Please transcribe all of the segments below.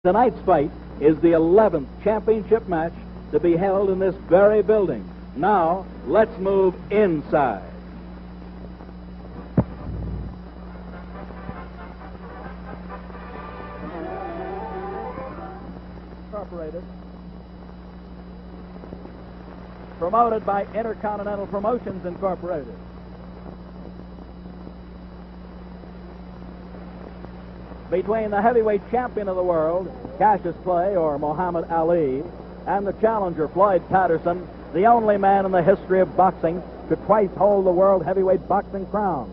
Tonight's fight is the 11th championship match to be held in this very building. Now, let's move inside. Incorporated. Promoted by Intercontinental Promotions Incorporated. Between the heavyweight champion of the world, Cassius Clay, or Muhammad Ali, and the challenger, Floyd Patterson, the only man in the history of boxing to twice hold the world heavyweight boxing crown.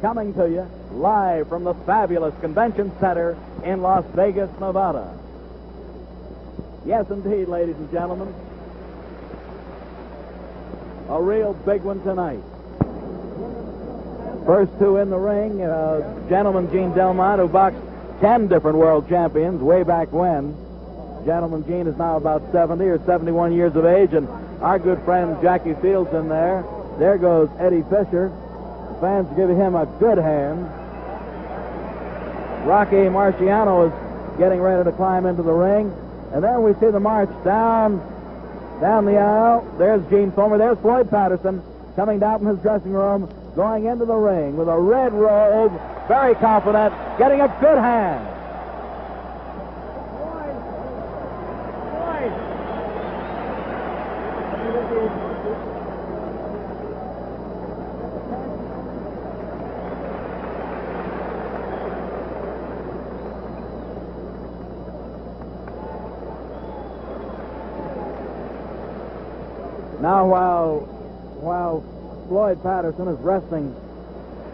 Coming to you live from the fabulous Convention Center in Las Vegas, Nevada. Yes, indeed, ladies and gentlemen, a real big one tonight. First two in the ring, gentleman Gene Delmont, who boxed 10 different world champions way back when. Gentleman Gene is now about 70 or 71 years of age, and our good friend Jackie Fields in there. There goes Eddie Fisher. The fans give him a good hand. Rocky Marciano is getting ready to climb into the ring. And then we see the march down the aisle. There's Gene Fulmer. There's Floyd Patterson coming down from his dressing room, going into the ring with a red robe, very confident, getting a good hand. Now, while Floyd Patterson is resting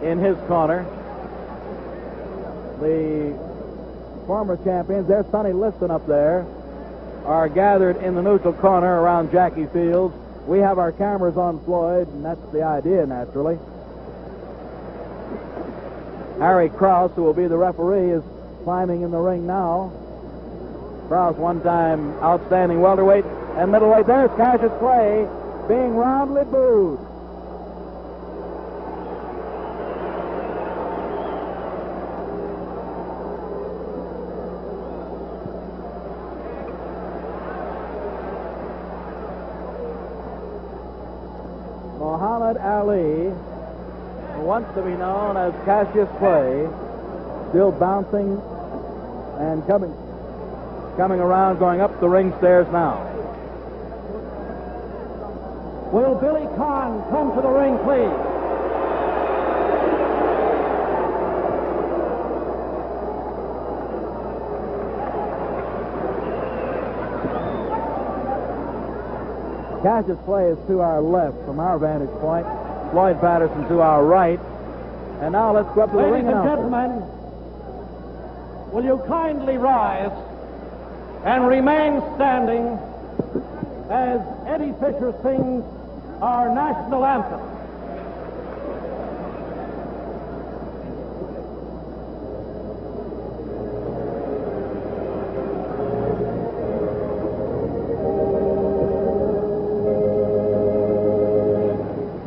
in his corner, the former champions, there's Sonny Liston up there, are gathered in the neutral corner around Jackie Fields. We have our cameras on Floyd, and that's the idea, naturally. Harry Krause, who will be the referee, is climbing in the ring now. Krause, one-time outstanding welterweight and middleweight. There's Cassius Clay being roundly booed. Muhammad Ali, who wants to be known as Cassius Clay, still bouncing and coming around, going up the ring stairs now. Will Billy Kahn come to the ring, please? Cassius Clay is to our left from our vantage point. Floyd Patterson to our right. And now let's go up to the ring. Ladies and gentlemen, will you kindly rise and remain standing as Eddie Fisher sings our national anthem.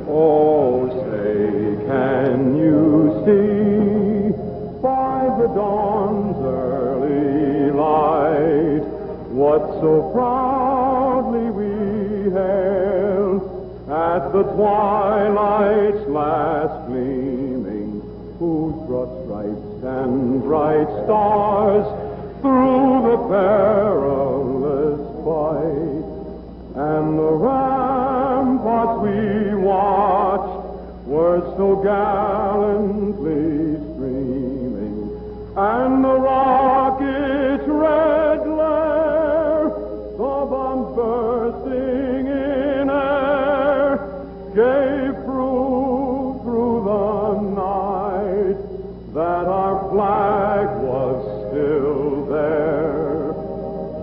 Oh, say, can you see by the dawn's early light what so proudly we hailed at the twilight's last gleaming, whose broad stripes and bright stars through the perilous fight, and the ramparts we watched were so gallantly streaming, and the rocket's red glare, the bombs bursting in air, gave proof through the night that our flag was still there.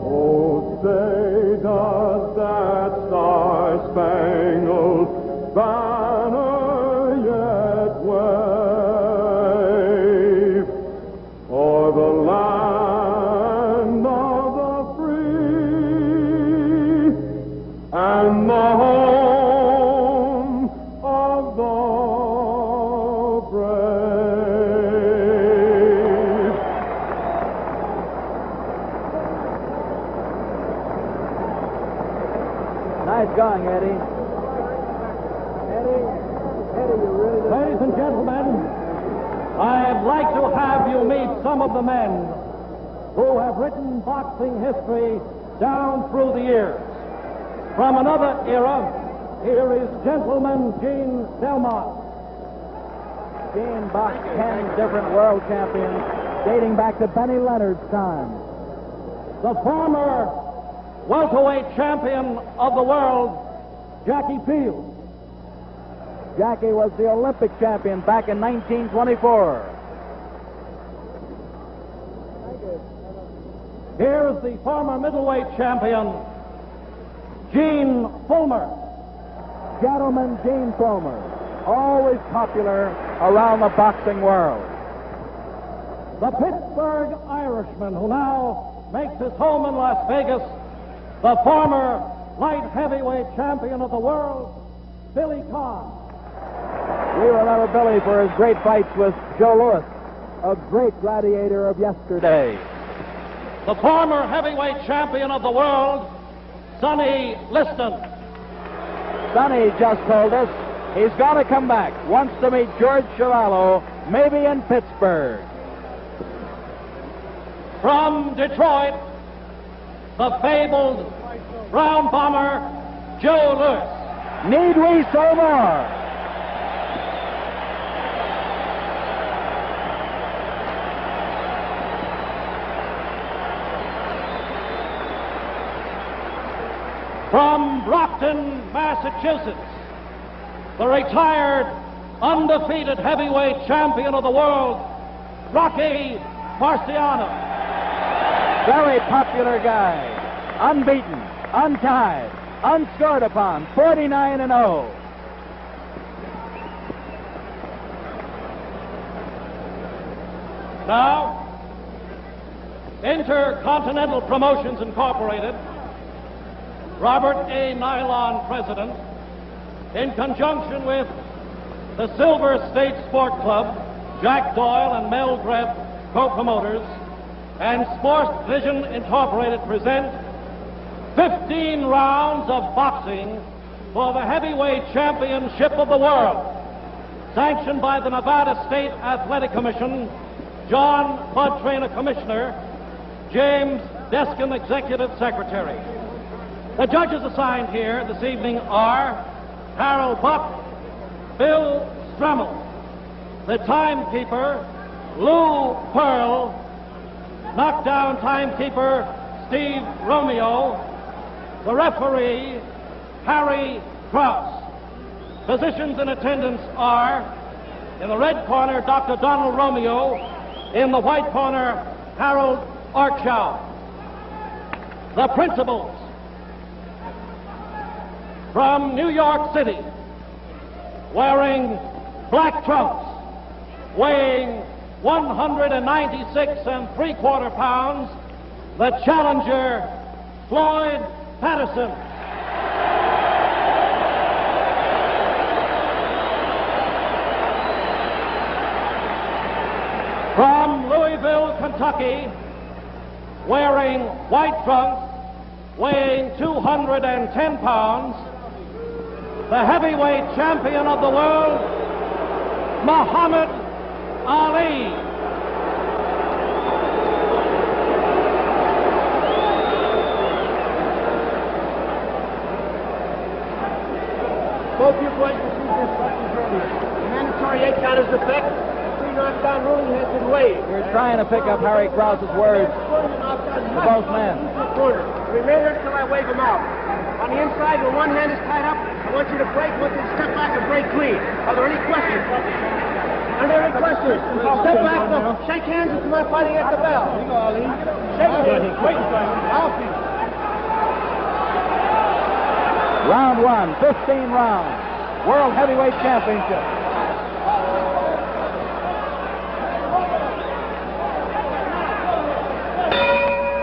Oh, say does that star-spangled banner yet wave? fight going, Eddie? Eddie, you really don't... Ladies and gentlemen, I'd like to have you meet some of the men who have written boxing history down through the years. From another era, here is Gentleman Gene Delmont. Gene boxed 10 different world champions dating back to Benny Leonard's time. The former welterweight champion of the world, Jackie Fields. Jackie was the Olympic champion back in 1924. Here is the former middleweight champion, Gene Fullmer. Gentleman Gene Fullmer, always popular around the boxing world. The Pittsburgh Irishman, who now makes his home in Las Vegas, the former light heavyweight champion of the world, Billy Conn. We remember Billy for his great fights with Joe Louis, a great gladiator of yesterday. The former heavyweight champion of the world, Sonny Liston. Sonny just told us he's going to come back, wants to meet George Chiavello, maybe in Pittsburgh. From Detroit, the fabled Brown Bomber, Joe Louis. Need we say more? From Brockton, Massachusetts, the retired, undefeated heavyweight champion of the world, Rocky Marciano. Very popular guy. Unbeaten, untied, unscored upon, 49-0. Now, Intercontinental Promotions Incorporated, Robert A. Nylon president, in conjunction with the Silver State Sport Club, Jack Doyle and Mel Greb, co-promoters, and Sports Vision Incorporated present 15 rounds of boxing for the heavyweight championship of the world, sanctioned by the Nevada State Athletic Commission, John Bud Traynor, Commissioner, James Deskin, Executive Secretary. The judges assigned here this evening are Harold Buck, Bill Stremmel, the timekeeper, Lou Pearl, knockdown timekeeper, Steve Romeo, the referee, Harry Krause. Physicians in attendance are, in the red corner, Dr. Donald Romeo, in the white corner, Harold Archow. The principals, from New York City, wearing black trunks, weighing 196 3/4 pounds, the challenger, Floyd Patterson. From Louisville, Kentucky, wearing white trunks, weighing 210 pounds, the heavyweight champion of the world, Muhammad Ali. Both your boys received this fighting earlier. The mandatory 8 count is effect. The 3 knockdown ruling has been waived. We're trying to pick up Harry Krause's words to both men. The remainder until I wave them out. On the inside, where one hand is tied up, I want you to break. I want you to step back and break clean. Are there any questions? Are there any questions? Step back, shake hands if you're not fighting at the bell. Shake hands. Wait a second. I'll see. Round 1, 15 rounds. World Heavyweight Championship.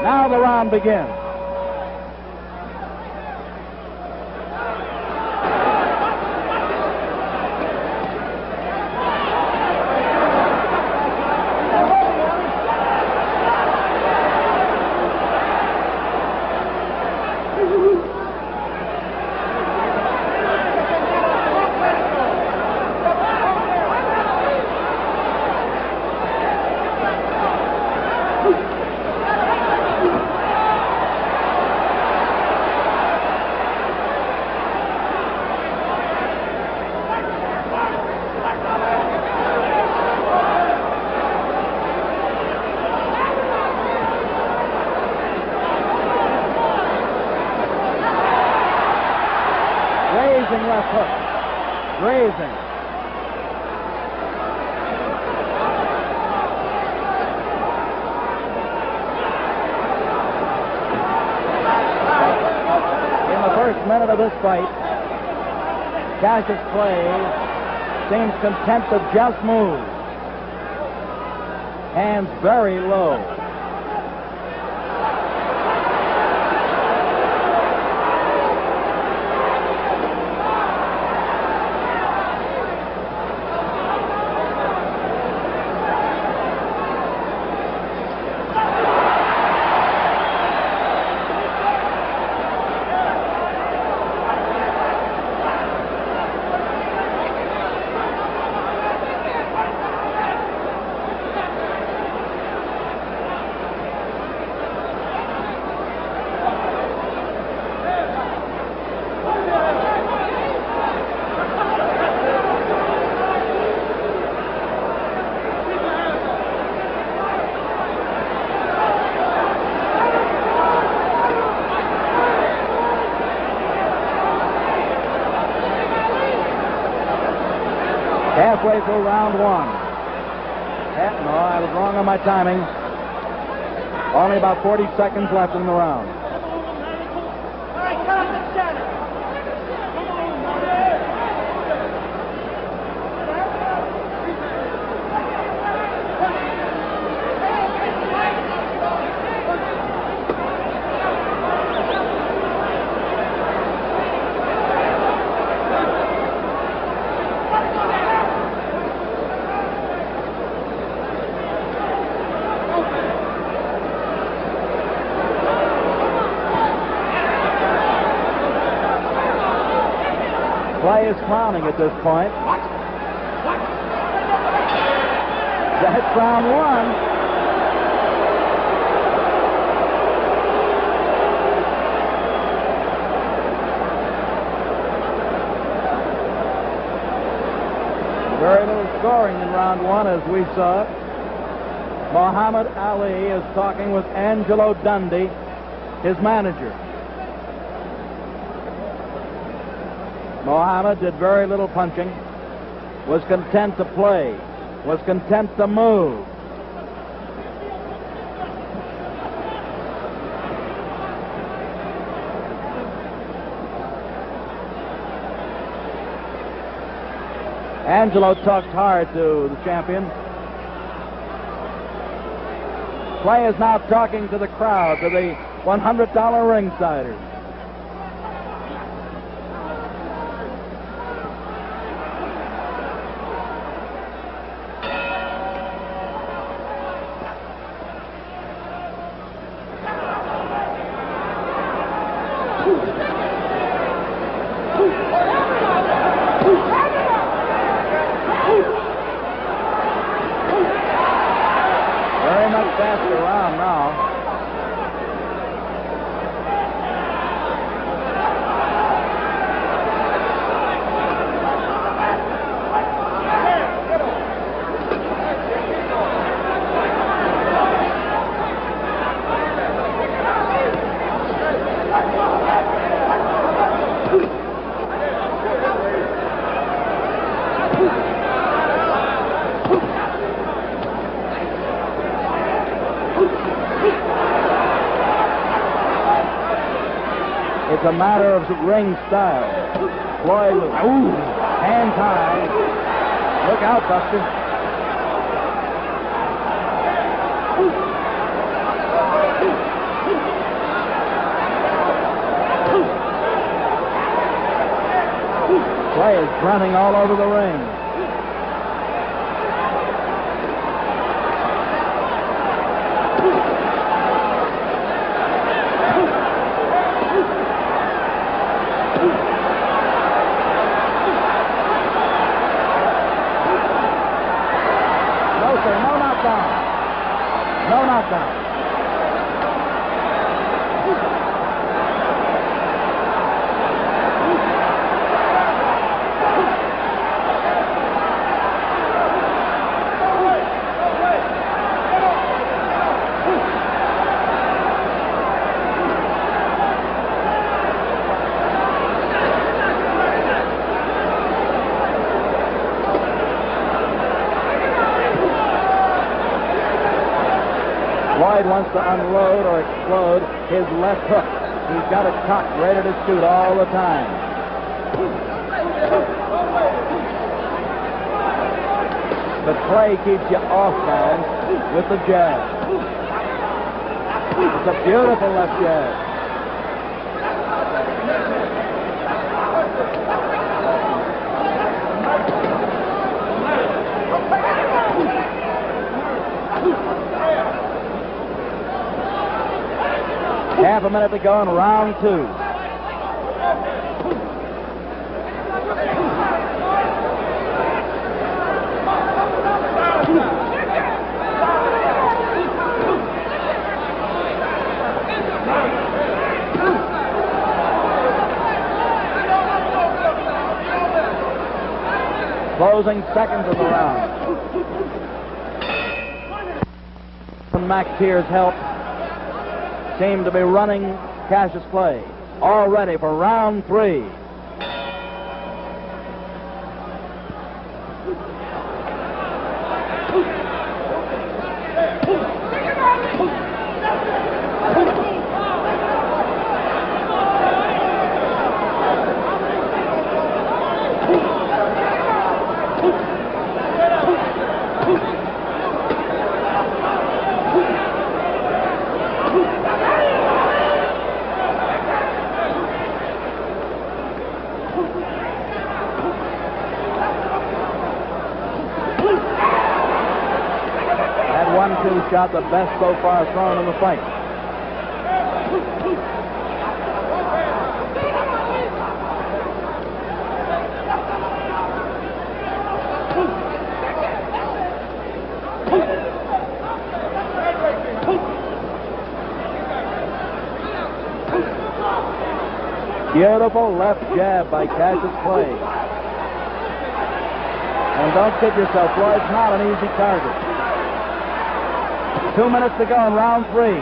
Now the round begins. grazing left hook. Grazing. In the first minute of this fight, Cassius Clay seems content to just move. Hands very low. Halfway through round one. No, I was wrong on my timing. Only about 40 seconds left in the round. All right, cut up the center. Clay is clowning at this point. That's round one. Very little scoring in round one, as we saw it. Muhammad Ali is talking with Angelo Dundee, his manager. Muhammad did very little punching, was content to play, was content to move. Angelo talked hard to the champion. Clay is now talking to the crowd, to the $100 ringsiders. Very much faster round now. It's a matter of ring style. Floyd, ooh, hands high. Look out, Buster. Clay is running all over the ring. No knockdown. Floyd wants to unload or explode his left hook. He's got it cocked, ready to shoot all the time. But Clay keeps you off balance with the jab. It's a beautiful left jab. Half a minute to go in round two. Closing seconds of the round. Mac Tears' help seemed to be running Cassius Clay. All ready for round three. Shot the best so far thrown in the fight. Beautiful left jab by Cassius Clay. And don't kid yourself, Floyd's not an easy target. 2 minutes to go in round three.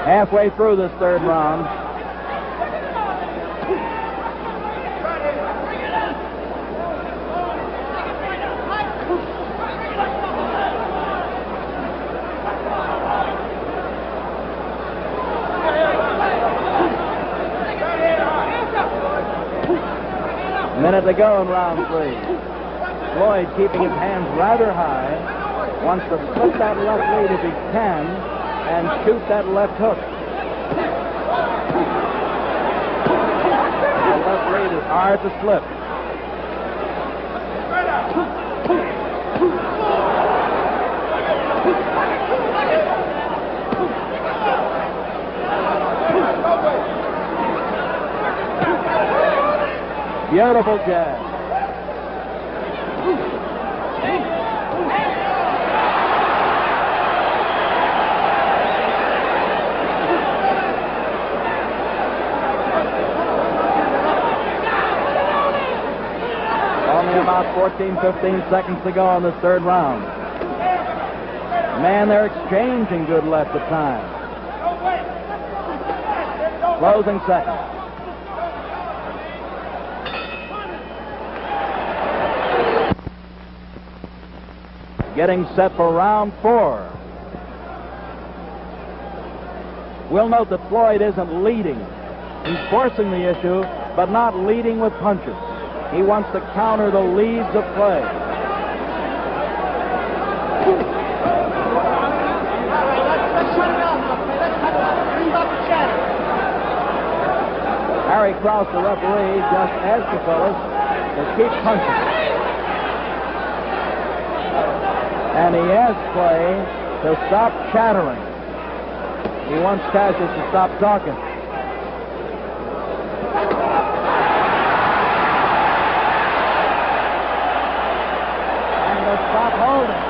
Halfway through this third round. Minute to go in round three. Floyd keeping his hands rather high. Wants to slip that left lead if he can and shoot that left hook. The left lead is hard to slip. Beautiful jab. Only about 14, 15 seconds to go in this third round. Man, they're exchanging good left at times. Closing seconds. Getting set for round four. We'll note that Floyd isn't leading. He's forcing the issue, but not leading with punches. He wants to counter the leads of Clay. Harry Krause, the referee, just asked the fellas to keep punching. And he asked Clay to stop chattering. He wants Cassius to stop talking. And to stop holding.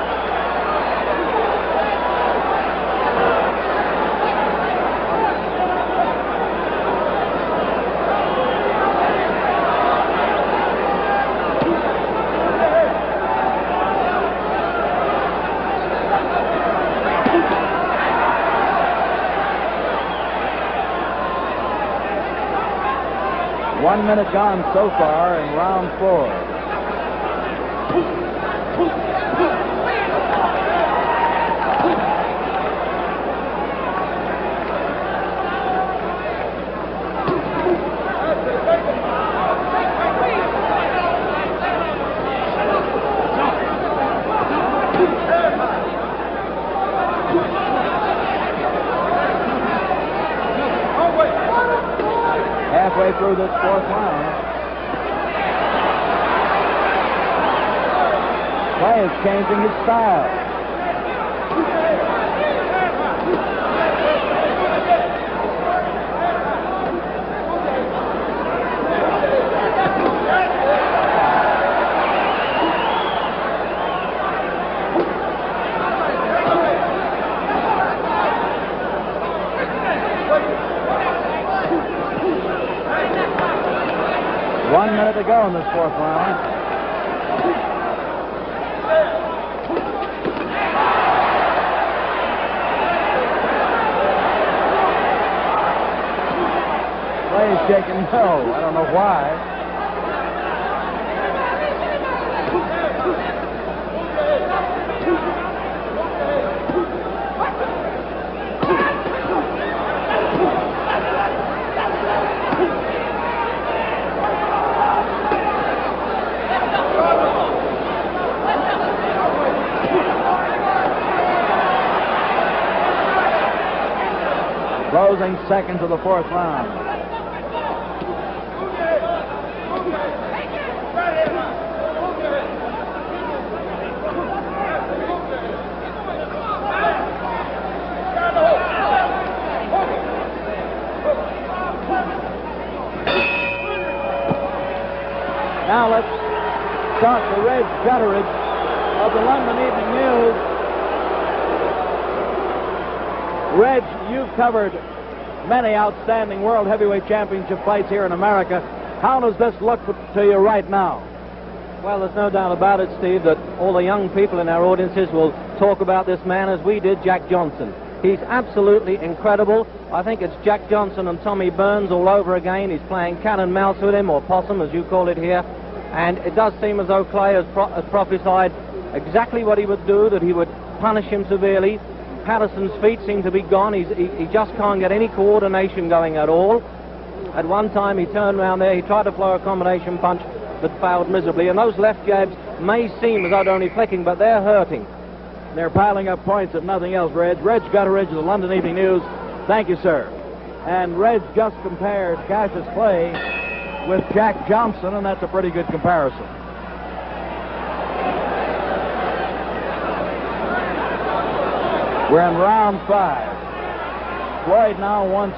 1 minute gone so far in round 4. Halfway through this 4th round. Clay is changing his style. One minute to go in this 4th round. Clay is shaking no. I don't know why. Closing seconds of the 4th round. Now let's talk to Reg Gutteridge of the London Evening News. Reg, you've covered many outstanding World Heavyweight Championship fights here in America. How does this look to you right now? Well, there's no doubt about it, Steve, that all the young people in our audiences will talk about this man as we did Jack Johnson. He's absolutely incredible. I think it's Jack Johnson and Tommy Burns all over again. He's playing cat and mouse with him, or possum, as you call it here. And it does seem as though Clay has prophesied exactly what he would do, that he would punish him severely. Patterson's feet seem to be gone. He just can't get any coordination going at all. At one time, he turned around there. He tried to throw a combination punch, but failed miserably. And those left jabs may seem as though they're only flicking, but they're hurting. They're piling up points if nothing else, Reg. Reg Gutteridge of the London Evening News. Thank you, sir. And Reg just compared Cassius Clay with Jack Johnson, and that's a pretty good comparison. We're in round 5. Floyd now wants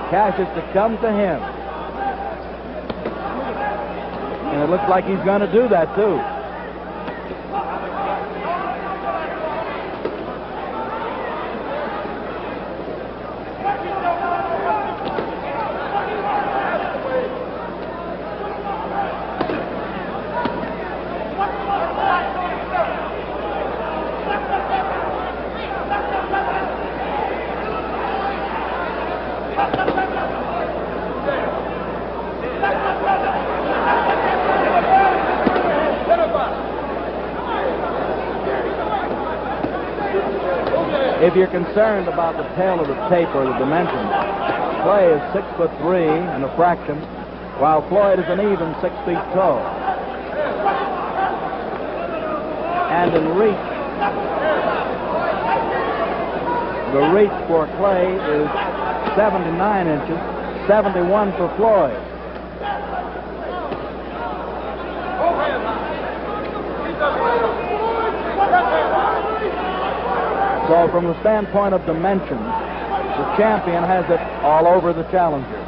Cassius to come to him. And it looks like he's going to do that, too. If you're concerned about the tail of the tape or the dimensions, Clay is 6'3" and a fraction, while Floyd is an even 6 feet tall. And in reach, the reach for Clay is 79 inches, 71 for Floyd. So from the standpoint of dimensions, the champion has it all over the challenger.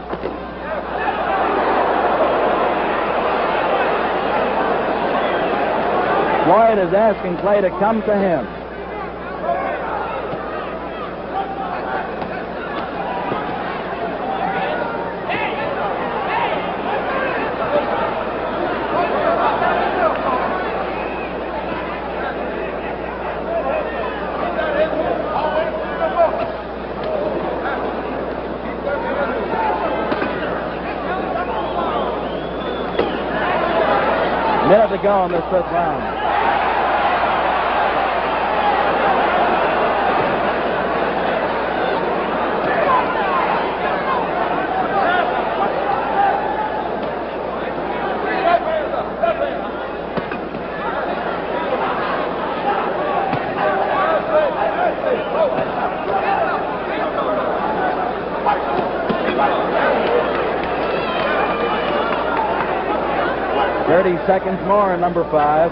Floyd is asking Clay to come to him. Minute to go in this fifth round. Seconds more in number 5.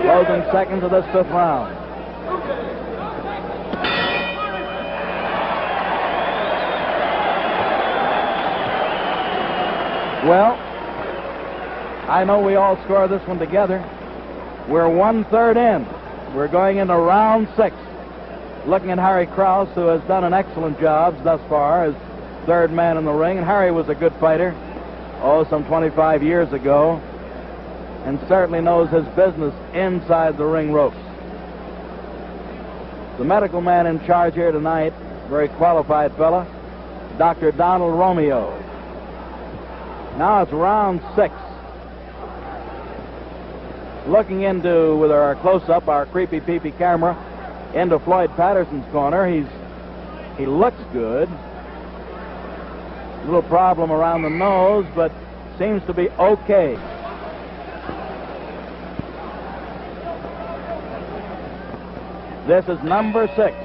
Closing seconds of this fifth round. Well, I know we all score this one together. We're 1/3 in. We're going into round 6. Looking at Harry Krause, who has done an excellent job thus far as third man in the ring. And Harry was a good fighter, some 25 years ago, and certainly knows his business inside the ring ropes. The medical man in charge here tonight, very qualified fella, Dr. Donald Romeo. Now it's round 6. Looking into, with our close-up, our creepy peepy camera, into Floyd Patterson's corner. He looks good. A little problem around the nose, but seems to be okay. This is number 6.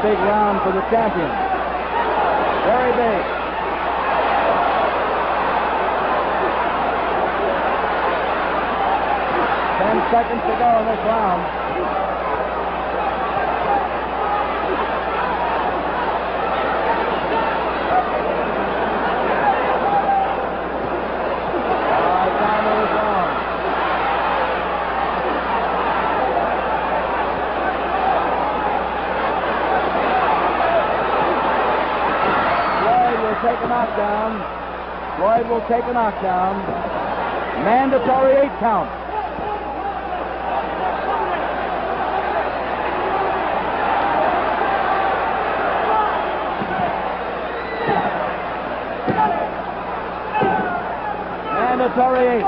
Big round for the champion. Very big. Ten seconds to go in this round. Take a knockdown. Floyd will take a knockdown. Mandatory 8 count. Mandatory 8.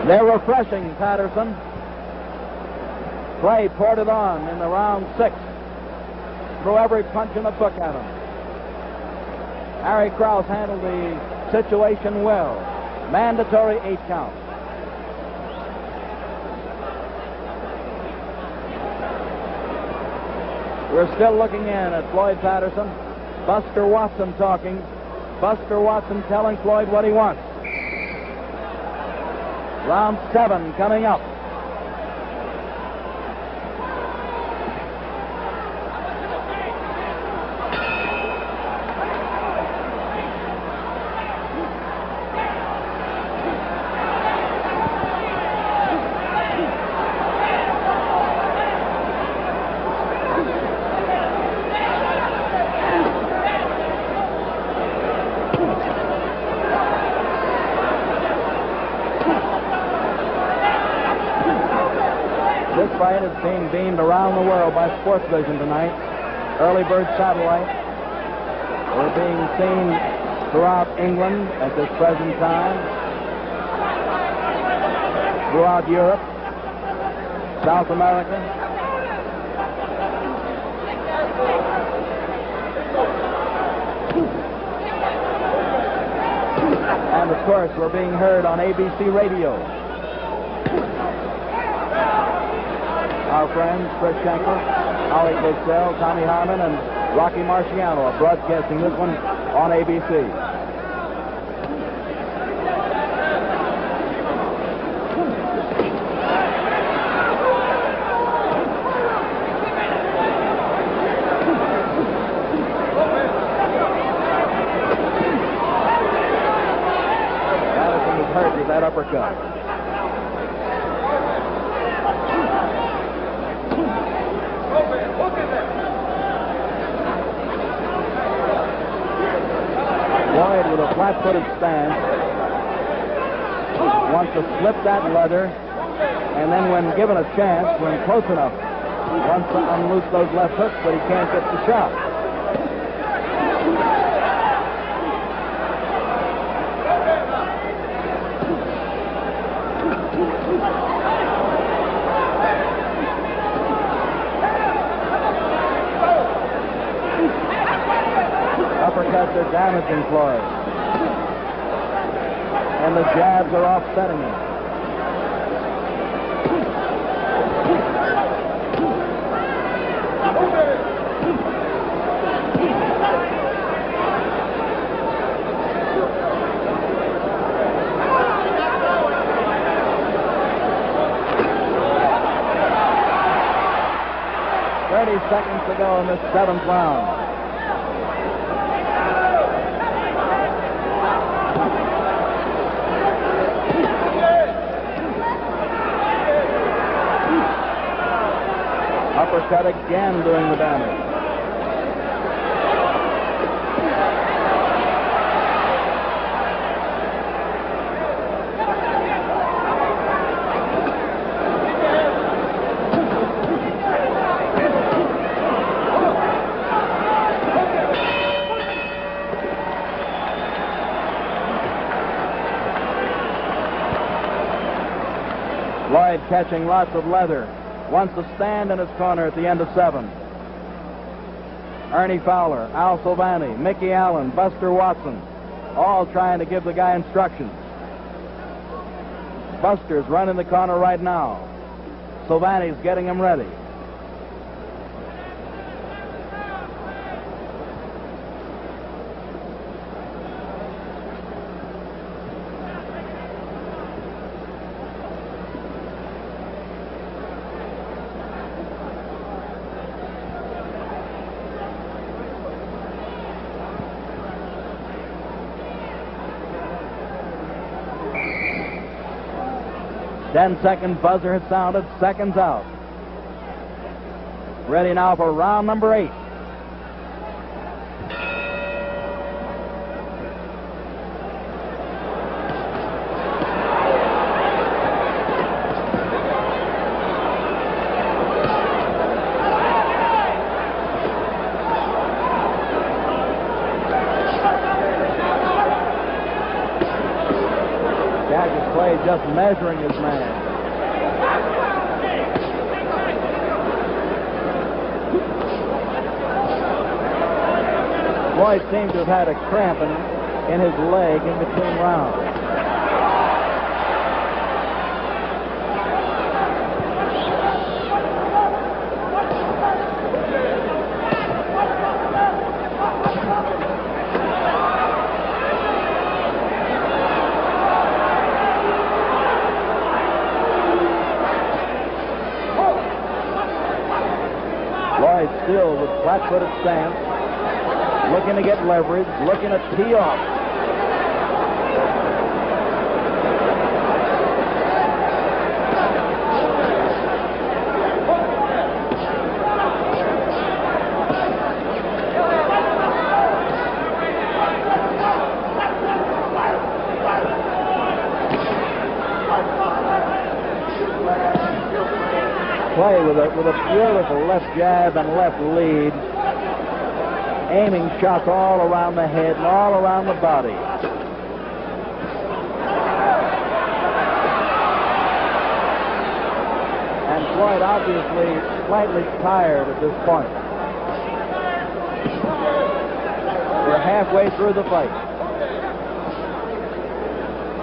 They're refreshing Patterson. Clay poured it on in the round 6. Threw every punch in the book at him. Harry Krause handled the situation well. Mandatory 8 count. We're still looking in at Floyd Patterson. Buster Watson talking. Buster Watson telling Floyd what he wants. Round 7 coming up. This fight is being beamed around the world by Sports Vision tonight. Early bird satellite. We're being seen throughout England at this present time. Throughout Europe, South America. And of course, we're being heard on ABC Radio. Our friends, Chris Schenker, Howie Cosell, Tommy Harmon, and Rocky Marciano are broadcasting this one on ABC. Patterson was hurt with that uppercut. Floyd with a flat-footed stance wants to slip that leather, and then when given a chance, when close enough, wants to unloose those left hooks, but he can't get the shot. Uppercuts are damaging Floyd. And the jabs are offsetting him. Seconds to go in this 7th round. Uppercut again doing the damage. Floyd catching lots of leather. Wants to stand in his corner at the end of 7. Ernie Fowler, Al Silvani, Mickey Allen, Buster Watson, all trying to give the guy instructions. Buster's running the corner right now. Silvani's getting him ready. Ten-second buzzer has sounded, seconds out. Ready now for round number 8. Cassius Clay just measuring his man. Floyd seemed to have had a cramp in his leg in between rounds. Floyd still with flat-footed stance, looking to get leverage, looking to tee off. Play with a beautiful left jab and left lead, aiming shots all around the head and all around the body. And Floyd obviously slightly tired at this point. We're halfway through the fight.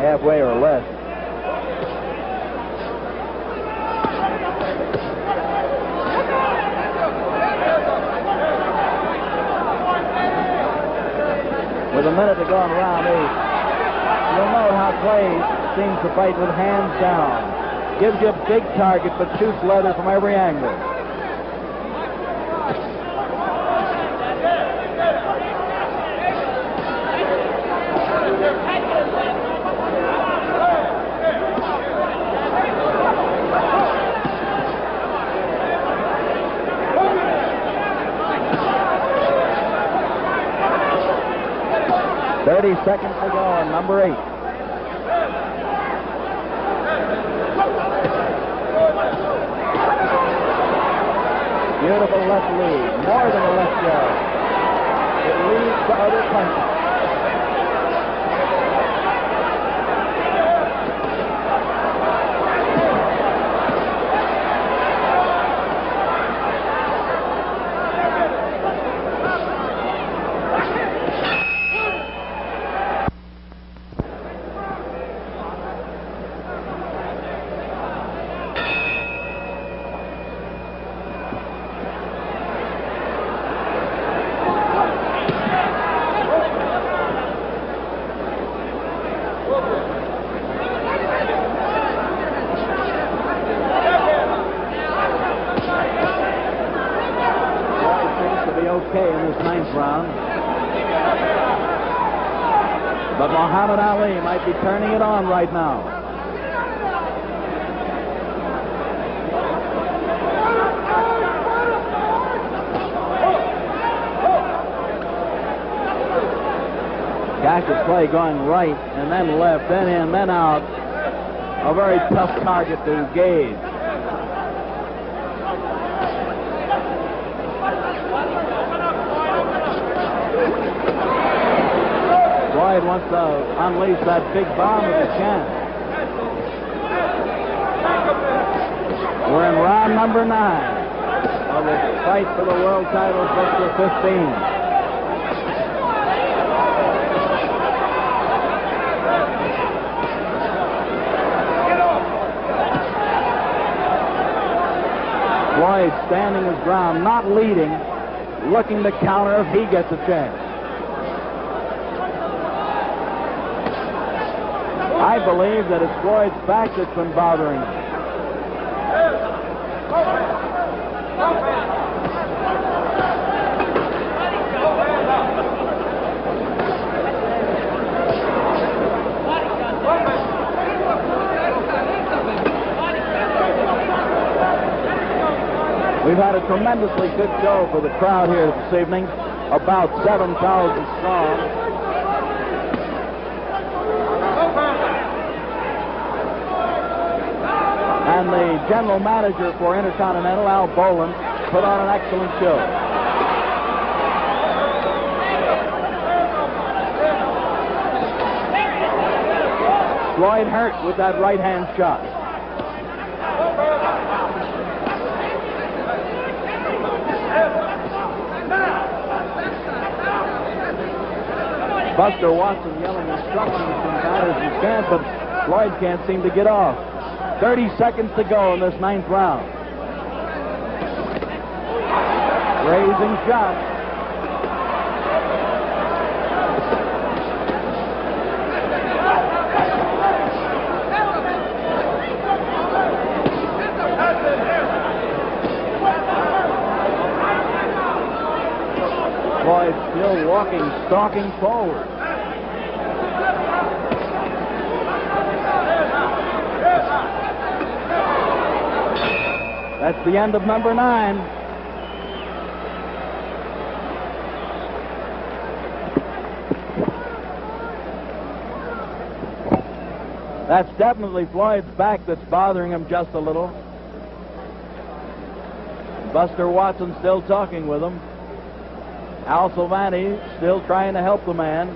Halfway or less. With a minute to go in round 8, you'll know how Clay seems to fight with hands down. Gives you a big target, but shoots leather from every angle. Seconds to go on number 8. Beautiful left lead, more than a left jab. It leads to other punches. Okay in this 9th round. But Muhammad Ali might be turning it on right now. Cassius Clay going right and then left, then in, then out. A very tough target to gauge. Floyd wants to unleash that big bomb if he can. We're in round number 9 of the fight for the world title, Victor 15. Floyd standing his ground, not leading, looking to counter if he gets a chance. I believe that it's Floyd's back that's been bothering him. We've had a tremendously good show for the crowd here this evening, about 7,000 strong. And the general manager for Intercontinental, Al Boland, put on an excellent show. Floyd hurt with that right-hand shot. Buster Watson yelling instructions from batters and stand, but Floyd can't seem to get off. 30 seconds to go in this 9th round. Raising shot. Floyd still walking, stalking forward. That's the end of number 9. That's definitely Floyd's back that's bothering him just a little. Buster Watson still talking with him. Al Silvani still trying to help the man.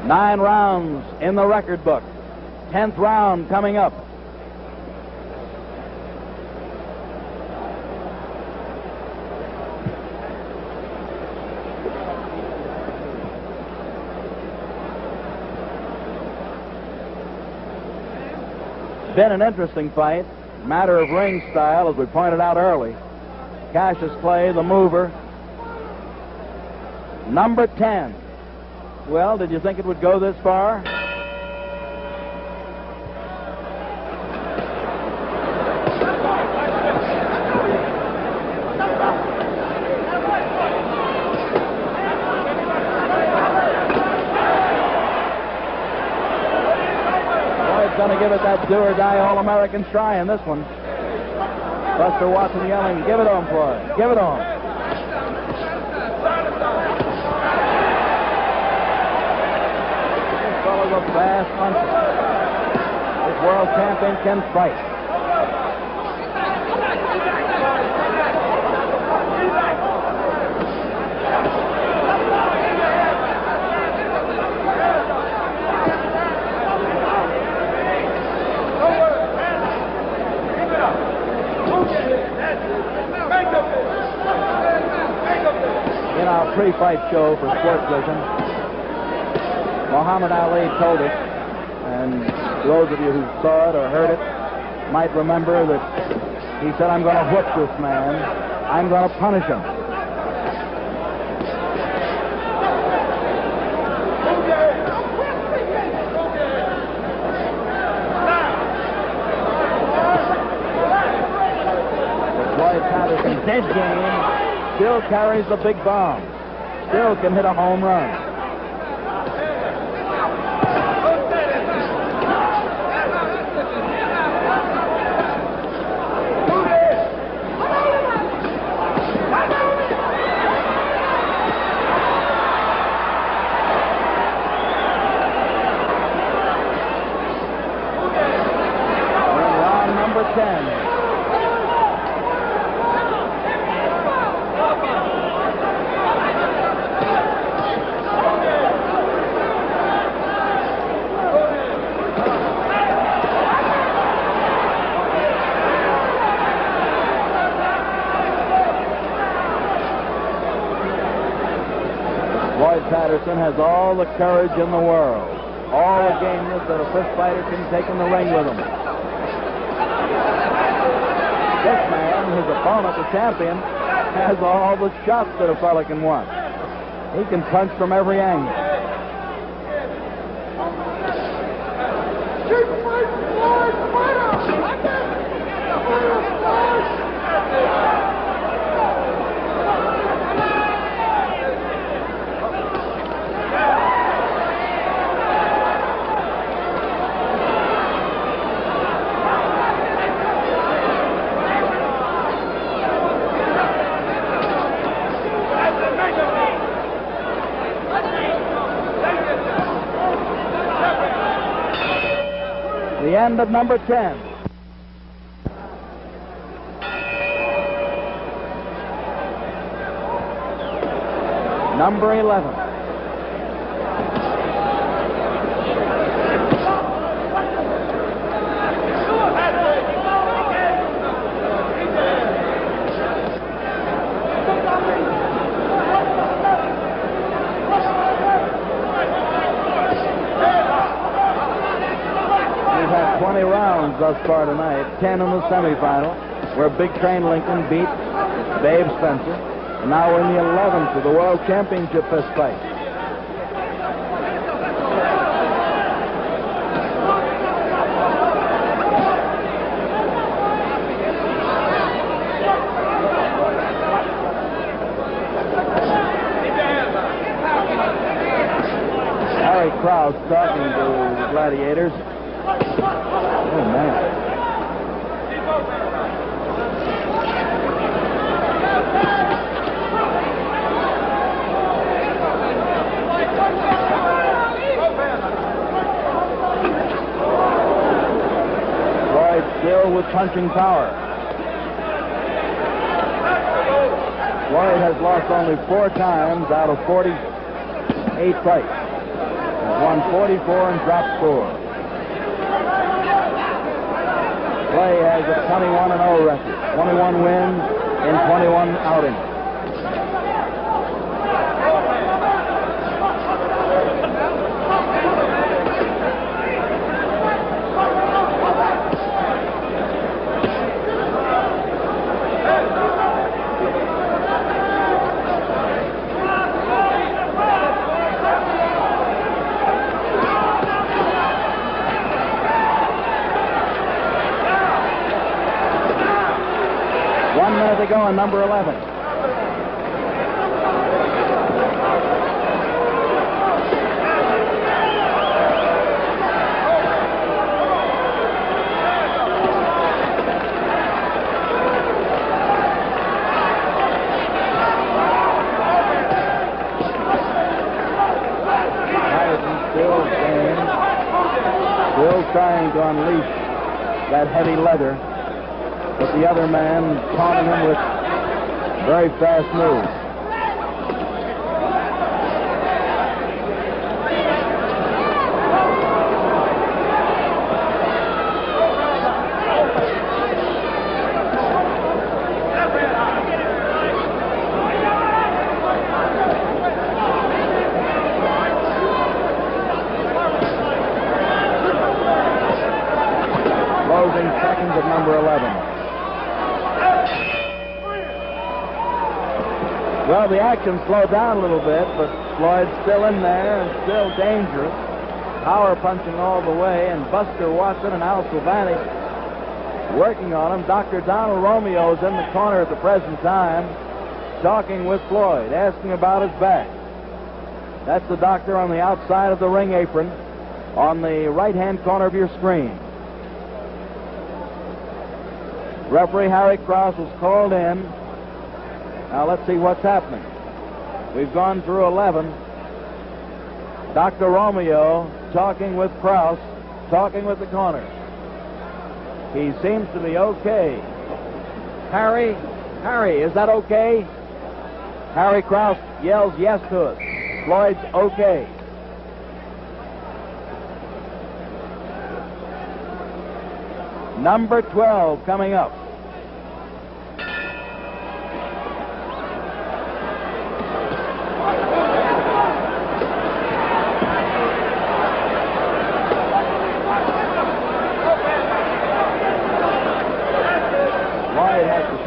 Nine rounds in the record book. 10th round coming up. Been an interesting fight. Matter of ring style, as we pointed out early. Cassius Clay, the mover. Number 10. Well, did you think it would go this far? Going to give it that do-or-die All-American try in this one. Buster Watson yelling, "Give it on, Floyd. Give it on." This fellow's a fast puncher. This world champion can fight. In our pre-fight show for Sports Vision, Muhammad Ali told us, and those of you who saw it or heard it might remember that he said, "I'm going to whip this man. I'm going to punish him." Floyd Patterson's dead game. Still carries the big bomb. Still can hit a home run. We're in round number 10. Floyd Patterson has all the courage in the world, all the gameness that a fist fighter can take in the ring with him. This man, his opponent, the champion, has all the shots that a fella can want. He can punch from every angle. The end of number 10. number 11. We've had 20 rounds thus far tonight, 10 in the semifinal, where Big Train Lincoln beat Babe Spencer. And now we're in the 11th of the World Championship fist fight. Harry Krause talking to the gladiators. Oh, man. Floyd still with punching power. Floyd has lost only 4 times out of 48 fights. He's won 44 and dropped 4. Clay has a 21-0 record, 21 wins in 21 outings. To go on number 11. Still trying to unleash that heavy leather. But the other man taunting him with very fast moves. Closing seconds of number 11. Well, the action slowed down a little bit, but Floyd's still in there and still dangerous. Power punching all the way, and Buster Watson and Al Silvani working on him. Dr. Donald Romeo's in the corner at the present time, talking with Floyd, asking about his back. That's the doctor on the outside of the ring apron on the right-hand corner of your screen. Referee Harry Krause was called in. Now let's see what's happening. We've gone through 11. Dr. Romeo talking with Krause, talking with the corner. He seems to be okay. Harry, is that okay? Harry Krause yells yes to us. Floyd's okay. Number 12 coming up.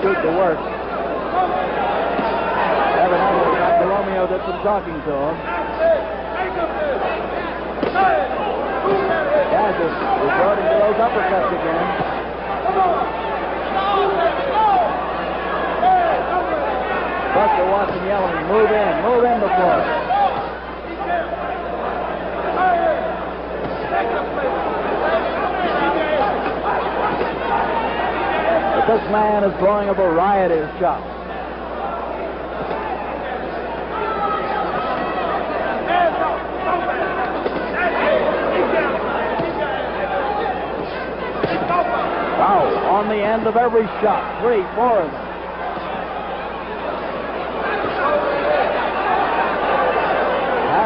Shoot the work. Evidently, Dr. Romeo did some talking to him. Cassius resorting to those uppercuts again. Buster Watson yelling, move in before. But this man is throwing a variety of shots. Wow, on the end of every shot, 3, 4 of them.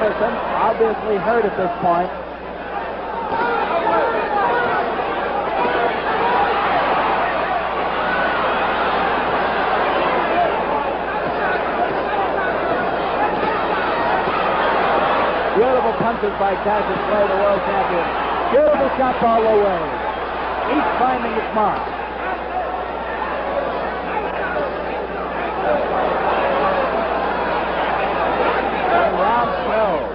Patterson, obviously hurt at this point. Beautiful punches by Cassius Clay, the world champion. Beautiful shots all the way. Each finding its mark. And round 12.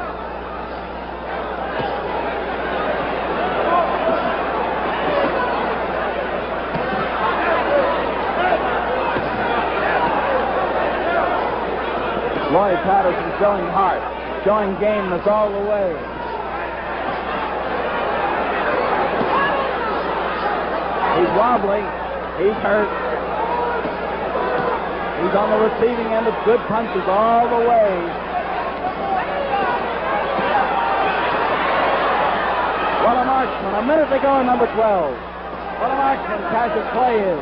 Floyd Patterson showing heart, showing gameness all the way. He's wobbly. He's hurt. He's on the receiving end of good punches all the way. What a marksman. A minute to go in number 12. What a marksman Cassius Clay is.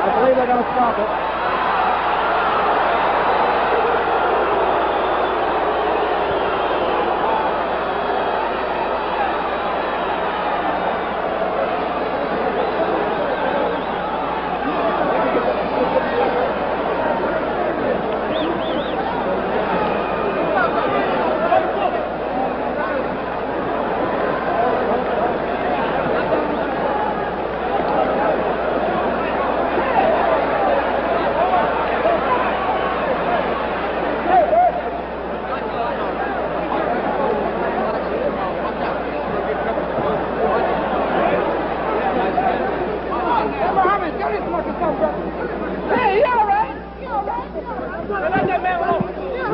I believe they're going to stop it.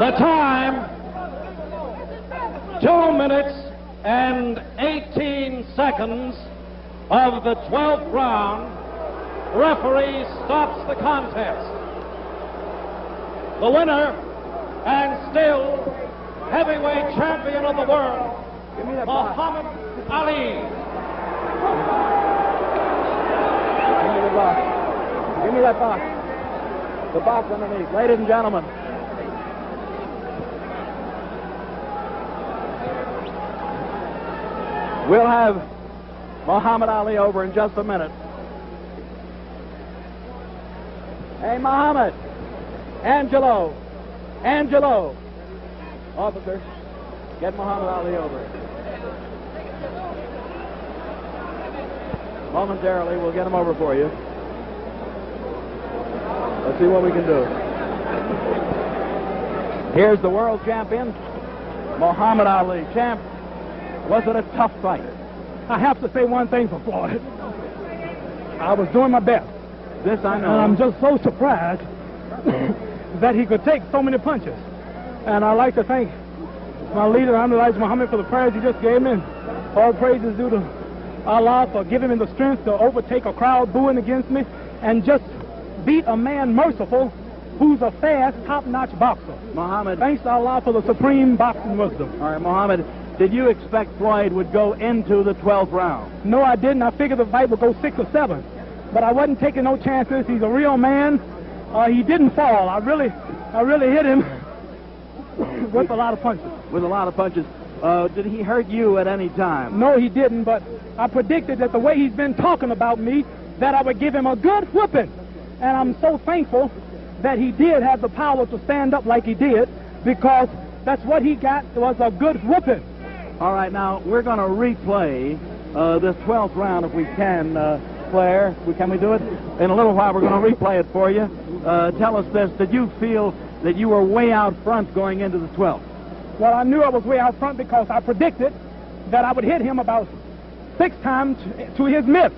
The time, 2 minutes and 18 seconds of the 12th round. Referee stops the contest. The winner and still heavyweight champion of the world, Muhammad Ali. Give me the box. Give me that box. The box underneath. Ladies and gentlemen. We'll have Muhammad Ali over in just a minute. Hey, Muhammad. Angelo. Officer, get Muhammad Ali over. Momentarily, we'll get him over for you. Let's see what we can do. Here's the world champion, Muhammad Ali. Champ, was it a tough fight? I have to say one thing for Floyd. I was doing my best. This I know. And I'm just so surprised that he could take so many punches. And I'd like to thank my leader, Elijah Muhammad, for the prayers he just gave me. All praise is due to Allah for giving me the strength to overtake a crowd booing against me and just beat a man merciful who's a fast, top-notch boxer. Muhammad. Thanks to Allah for the supreme boxing wisdom. All right, Muhammad, did you expect Floyd would go into the 12th round? No, I didn't. I figured the fight would go 6 or 7. But I wasn't taking no chances. He's a real man. He didn't fall. I really hit him with a lot of punches. With a lot of punches. Did he hurt you at any time? No, he didn't, but I predicted that the way he's been talking about me, that I would give him a good whipping. And I'm so thankful that he did have the power to stand up like he did, because that's what he got, was a good whipping. All right, now, we're going to replay this 12th round if we can, Claire. Can we do it? In a little while, we're going to replay it for you. Tell us this. Did you feel that you were way out front going into the 12th? Well, I knew I was way out front because I predicted that I would hit him about 6 times to his miss.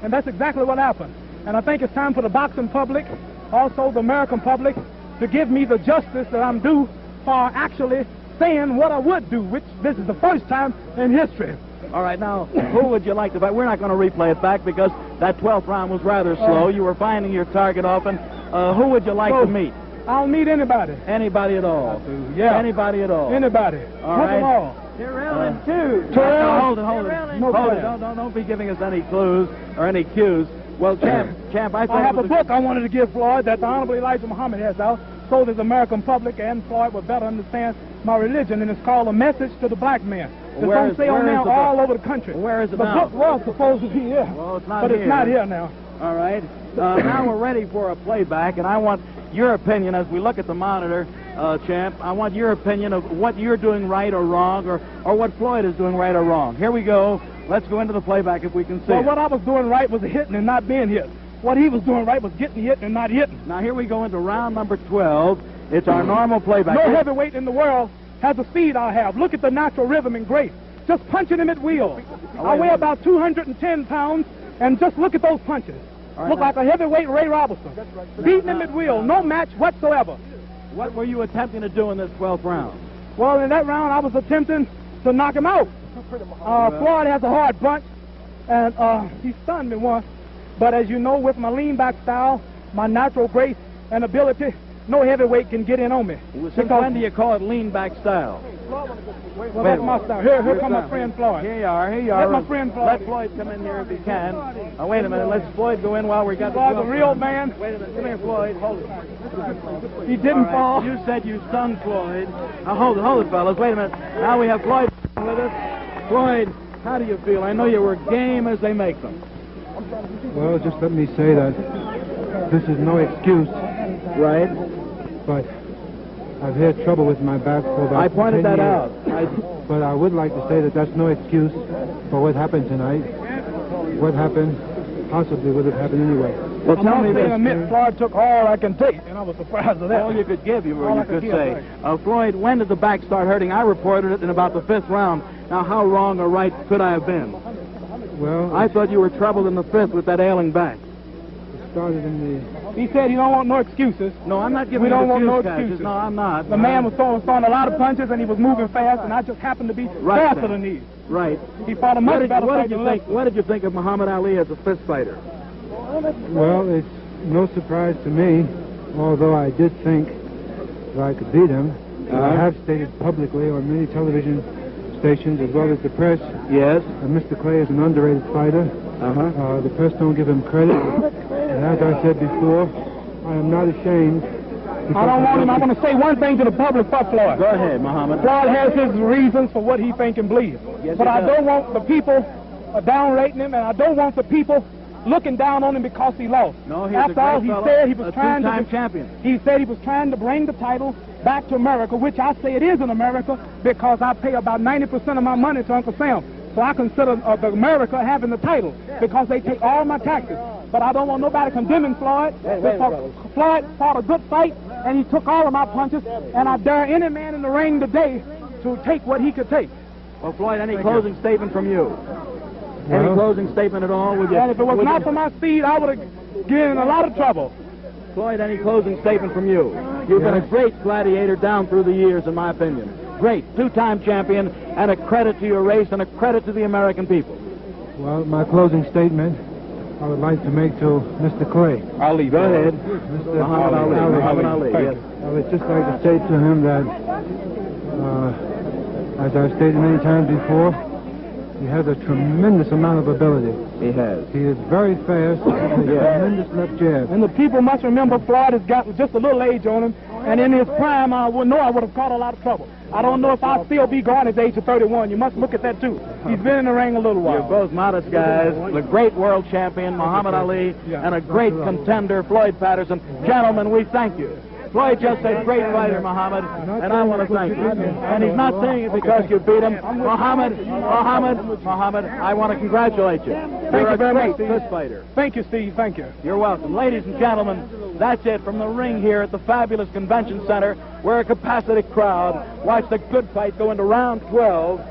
And that's exactly what happened. And I think it's time for the boxing public, also the American public, to give me the justice that I'm due for actually saying what I would do, which this is the first time in history. All right, now, who would you like to fight? We're not going to replay it back because that 12th round was rather slow. You were finding your target often. Who would you like to meet? I'll meet anybody. Anybody at all? Yeah. Anybody at all? Anybody. All right. All. Terrell and two. Terrell, hold it. No Hold it. problem. Don't be giving us any clues or any cues. Well, Champ, I I thought have it a was book I wanted to give Floyd that the Honorable Elijah Muhammad has out, so that the American public and Floyd would better understand my religion, and it's called A Message to the Black Man. It's on sale now all over the country. Where is it the now? book was supposed to be here, well, it's not but here. it's not here now. All right. Now we're ready for a playback, and I want your opinion as we look at the monitor, champ. I want your opinion of what you're doing right or wrong, or what Floyd is doing right or wrong. Here we go. Let's go into the playback if we can see Well, it. what I was doing right was hitting and not being hit. What he was doing right was getting hit and not hitting. Now here we go into round number 12. It's our normal playback. No heavyweight in the world has the speed I have. Look at the natural rhythm and grace. Just punching him at will. I weigh about 210 pounds, and just look at those punches. Look like a heavyweight Ray Robinson. Beating him at will. No match whatsoever. What were you attempting to do in this 12th round? Well, in that round, I was attempting to knock him out. Floyd has a hard punch, and he stunned me once. But as you know, with my lean-back style, my natural grace and ability, no heavyweight can get in on me. Since when do you call it lean-back style? Well, that's my style. Here come my friend Floyd. Here you are. That's my friend Floyd. Let Floyd come in here if he can. Wait a minute. Let's Floyd go in while we got Floyd's a real man. Wait a minute. Come here, Floyd. Hold it. He didn't fall. You said you stunned Floyd. Hold it, fellas. Wait a minute. Now we have Floyd with us. Floyd, how do you feel? I know you were game as they make them. Well, just let me say that this is no excuse, Right. but I've had trouble with my back for about I pointed 10 that years. out. But I would like to say that that's no excuse for what happened tonight. What happened possibly would have happened anyway. Well, tell me this. Admit, Floyd took all I can take, and I was surprised at that. All you could give, you All I could could say. give, Floyd, when did the back start hurting? I reported it in about the 5th round. Now, how wrong or right could I have been? Well, I thought you were troubled in the 5th with that ailing back. it started in He said he don't want no excuses. No, I'm not giving We you don't want no excuse, excuses. No, I'm not. The man was throwing a lot of punches, and he was moving fast, and I just happened to be Right, faster then. than he. Right. He fought a much better fight than Lexus. What did you think of Muhammad Ali as a fist fighter? the... Well, it's no surprise to me, although I did think that I could beat him. I have stated publicly on many television stations as well as the press Yes. that Mr. Clay is an underrated fighter. The press don't give him credit. And as I said before, I am not ashamed. I don't want him. I want to say one thing to the public for Floyd. Go ahead, Muhammad. Floyd has his reasons for what he think and believes. Yes, But he I does. don't want the people downrating him, and I don't want the people looking down on him because he lost. No, he's After a great all, he fellow, said he was a trying two-time to. champion. He said he was trying to bring the title back to America, which I say it is in America because I pay about 90% of my money to Uncle Sam. So I consider America having the title because they take all my taxes. But I don't want nobody condemning Floyd. Because Floyd fought a good fight, and he took all of my punches, and I dare any man in the ring today to take what he could take. Well, Floyd, any closing statement from you? Any Well- closing statement at all? Would you, And if it was would not you- for my speed, I would have been in a lot of trouble. Floyd, any closing statement from you? You've been a great gladiator down through the years, in my opinion. Great, two-time champion, and a credit to your race and a credit to the American people. Well, my closing statement I would like to make to Mr. Clay. Ali, Go ahead. Mr. Muhammad Ali. Muhammad Ali, yes. I would just like to say to him that, as I've stated many times before, he has a tremendous amount of ability. He has. He is very fast, with a tremendous left jab. And the people must remember Floyd has got just a little age on him, and in his prime, I would know I would have caught a lot of trouble. I don't know if I'll still be going at the age of 31. You must look at that, too. He's been in the ring a little You're while. both modest guys. The great world champion, Muhammad Ali, and a great contender, Floyd Patterson. Gentlemen, we thank you. Floyd just said great fighter, Muhammad, and I want to thank you. And he's not saying it because you beat him. Muhammad, I want to congratulate you. You're a great fist fighter. Thank you, Steve. Thank you. You're welcome. Ladies and gentlemen, that's it from the ring here at the fabulous convention center where a capacity crowd watched a good fight go into round 12.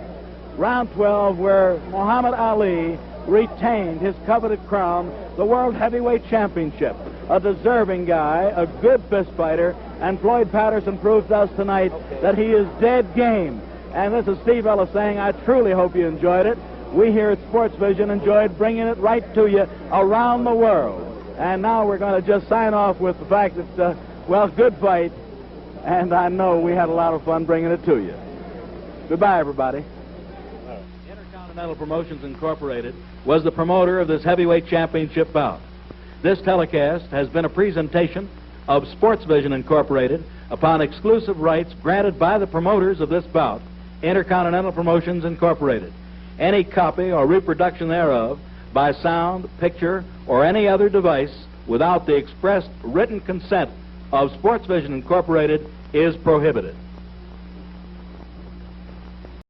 Round 12 where Muhammad Ali retained his coveted crown, the World Heavyweight Championship. A deserving guy, a good fist fighter, and Floyd Patterson proves to us tonight that he is dead game. And this is Steve Ellis saying, I truly hope you enjoyed it. We here at Sports Vision enjoyed bringing it right to you around the world. And now we're going to just sign off with the fact that, well, good fight, and I know we had a lot of fun bringing it to you. Goodbye, everybody. Intercontinental Promotions Incorporated was the promoter of this heavyweight championship bout. This telecast has been a presentation of Sportsvision Incorporated upon exclusive rights granted by the promoters of this bout, Intercontinental Promotions Incorporated. Any copy or reproduction thereof by sound, picture, or any other device without the expressed written consent of Sportsvision Incorporated is prohibited.